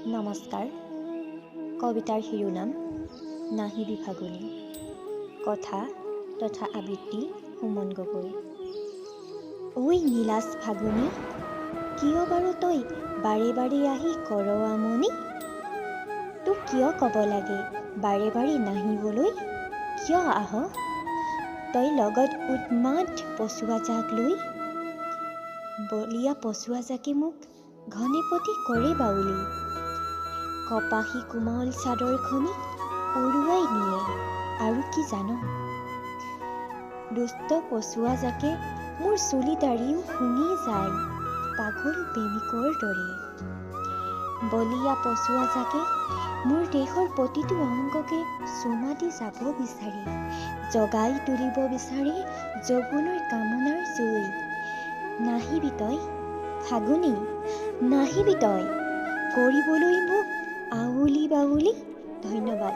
নমস্কাৰ। কবিতাৰ শিৰোনাম নাহিবি ফাগুনী। কথা তথা আবৃত্তি সুমন গগৈ। ঐ নীলাজ ফাগুনী, কিয় বাৰু তই বাৰে বাৰে আহি কৰ আমনি? তোক কিয় ক'ব লাগে বাৰে বাৰে নাহিবলৈ? কিয় আহ তই লগত উন্মাদ পচুৱা জাক লৈ? বলিয়া পচুৱা জাকে মোক ঘনেপতি কৰে বাউলি। কপাহী কোমল চাদৰখনি উৰুৱাই নিয়ে। আৰু কি জান? দুষ্ট পচুৱা জাকে মোৰ চুলি দাঢ়িও শুঙি যায় পাগল প্ৰেমিকৰ দৰে। বলিয়া পচুৱা জাকে মোৰ দেহৰ প্ৰতিটো অংগকে চুমা দি যাব বিচাৰে, জগাই তুলিব বিচাৰে যৌৱনৰ কামনাৰ জুই। নাহিবি তই ফাগুনী, নাহিবি তই কৰিবলৈ মোক আউলি বাউলি। ধন্যবাদ।